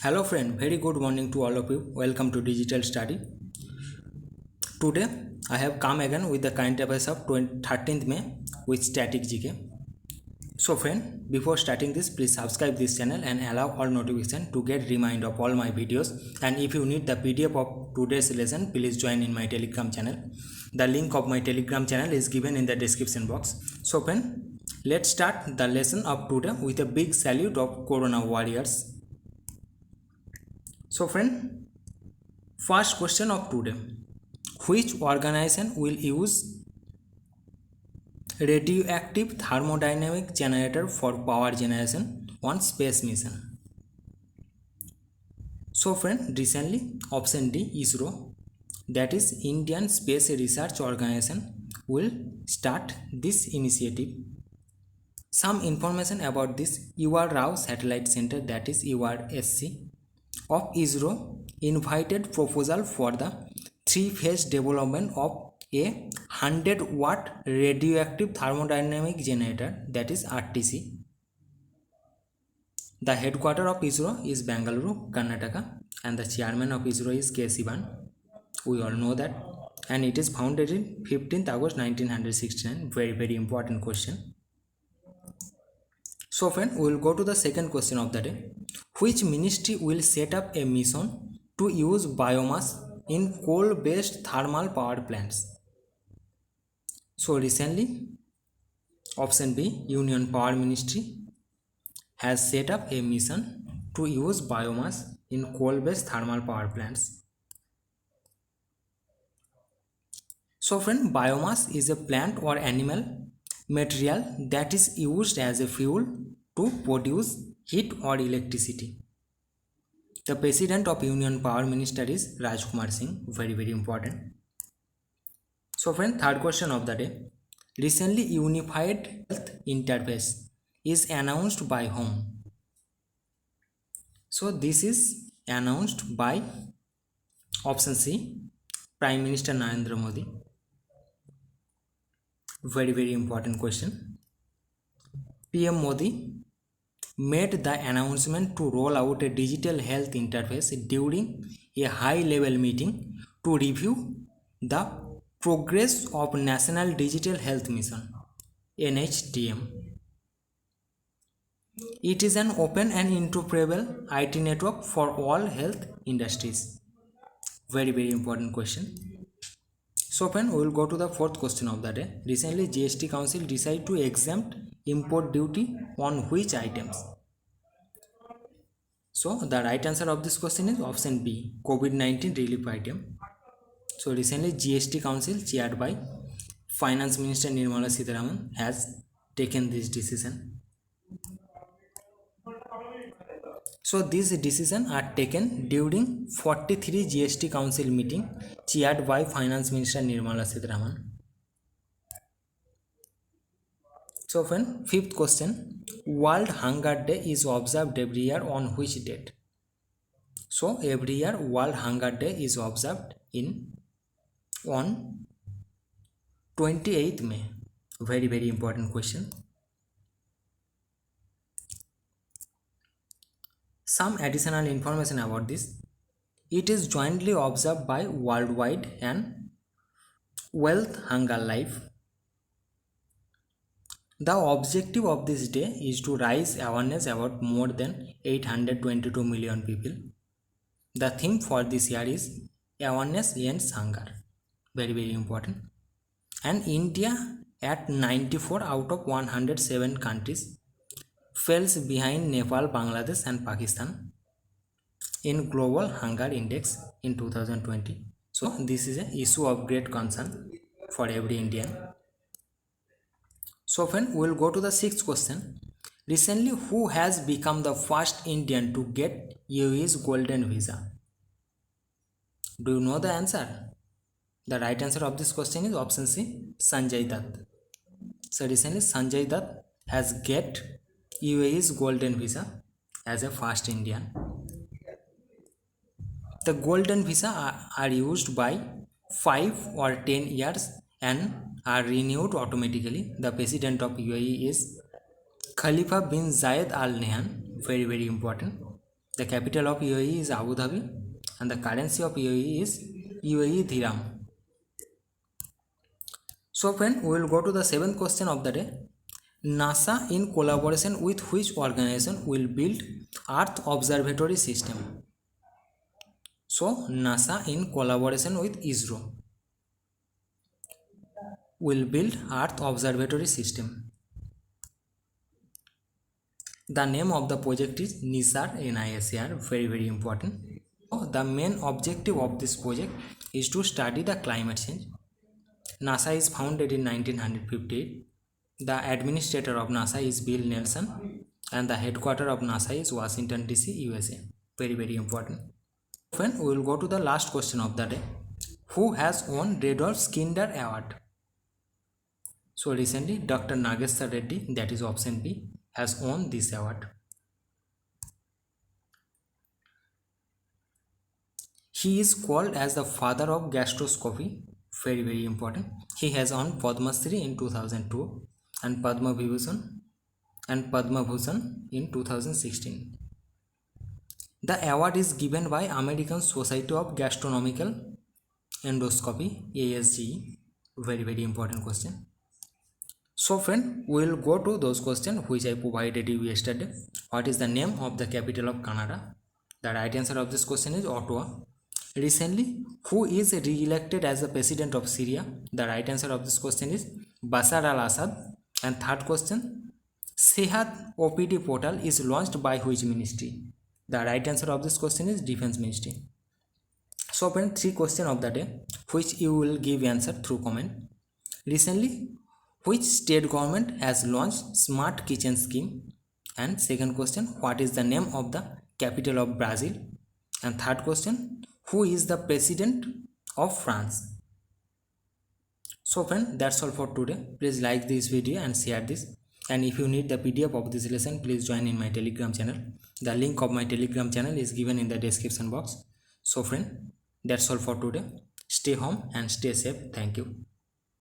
Hello friend, very good morning to all of you. Welcome to Digital Study. Today I have come again with the current affairs of 13th May with static GK. So friend, before starting this, please subscribe this channel and allow all notification to get remind of all my videos. And if you need the PDF of today's lesson, please join in my Telegram channel. The link of my Telegram channel is given in the description box. So friend, let's start the lesson of today with a big salute of Corona warriors. So friend, first question of today. Which organization will use radioactive thermodynamic generator for power generation on space mission? So friend, recently option D, ISRO, that is Indian Space Research Organization, will start this initiative. Some information about this UR Rao Satellite Center, that is URSC, of ISRO invited proposal for the three-phase development of a 100-watt radioactive thermodynamic generator, that is RTC. The headquarters of ISRO is Bangalore, Karnataka, and the chairman of ISRO is K. Sivan. We all know that. And it is founded in 15th August 1969. Very important question. So friend, we will go to the second question of the day. Which ministry will set up a mission to use biomass in coal-based thermal power plants? So recently, option B, Union Power Ministry, has set up a mission to use biomass in coal-based thermal power plants. So friend, biomass is a plant or animal material that is used as a fuel to produce heat or electricity. The president of Union Power Minister is Rajkumar Singh. Very important. So friend, third question of the day. Recently Unified Health Interface is announced by whom? So this is announced by option C, Prime Minister Narendra Modi. Very important question. PM Modi made the announcement to roll out a digital health interface during a high-level meeting to review the progress of National Digital Health Mission, NHDM. It is an open and interoperable IT network for all health industries. Very important question. So friend, we will go to the fourth question of the day. Recently GST Council decided to exempt import duty on which items? So the right answer of this question is option B, COVID-19 relief item. So recently GST Council chaired by Finance Minister Nirmala Sitharaman has taken this decision. So these decisions are taken during 43 GST Council meeting chaired by Finance Minister Nirmala Sitharaman. So friend, fifth question. World Hunger Day is observed every year on which date? So every year World Hunger Day is observed on 28th May. Very important question. Some additional information about this. It is jointly observed by Worldwide and Wealth Hunger Life. The objective of this day is to raise awareness about more than 822 million people. The theme for this year is Awareness Ends Hunger. Very important. And India at 94 out of 107 countries falls behind Nepal, Bangladesh and Pakistan in Global Hunger Index in 2020. So this is an issue of great concern for every Indian. So friend, we will go to the sixth question. Recently, who has become the first Indian to get UAE's golden visa? Do you know the answer? The right answer of this question is option C, Sanjay Dutt. So recently Sanjay Dutt has get UAE's golden visa as a first Indian. The golden visa are used by 5 or 10 years and are renewed automatically. The president of UAE is Khalifa bin Zayed Al Nahyan. Very important. The capital of UAE is Abu Dhabi and the currency of UAE is UAE dirham. So friend, we will go to the 7th question of the day. NASA in collaboration with which organization will build Earth Observatory System? So NASA in collaboration with ISRO will build Earth Observatory System. The name of the project is NISAR, NISAR, very important. The main objective of this project is to study the climate change. NASA is founded in 1958. The administrator of NASA is Bill Nelson and the headquarters of NASA is Washington DC, USA. Very important. Then we will go to the last question of the day. Who has won Rudolf Skinder Award? So recently Dr. Nageswar Reddy, that is option B, has won this award. He is called as the father of gastroscopy. Very important. He has won Padma Shri in 2002 and Padma Vibhushan in 2016. The award is given by American Society of Gastronomical Endoscopy, ASGE. Very important question. So friend, we will go to those questions which I provided you yesterday. What is the name of the capital of Canada? The right answer of this question is Ottawa. Recently, who is re-elected as the president of Syria? The right answer of this question is Bashar al-Assad. And third question, Sehat OPD portal is launched by which ministry? The right answer of this question is Defense Ministry. So friend, 3 questions of the day which you will give answer through comment. Recently, which state government has launched Smart Kitchen scheme? And second question, what is the name of the capital of Brazil? And third question, who is the president of France? So friend, that's all for today. Please like this video and share this. And if you need the PDF of this lesson, please join in my Telegram channel. The link of my Telegram channel is given in the description box. So friend, that's all for today. Stay home and stay safe. Thank you.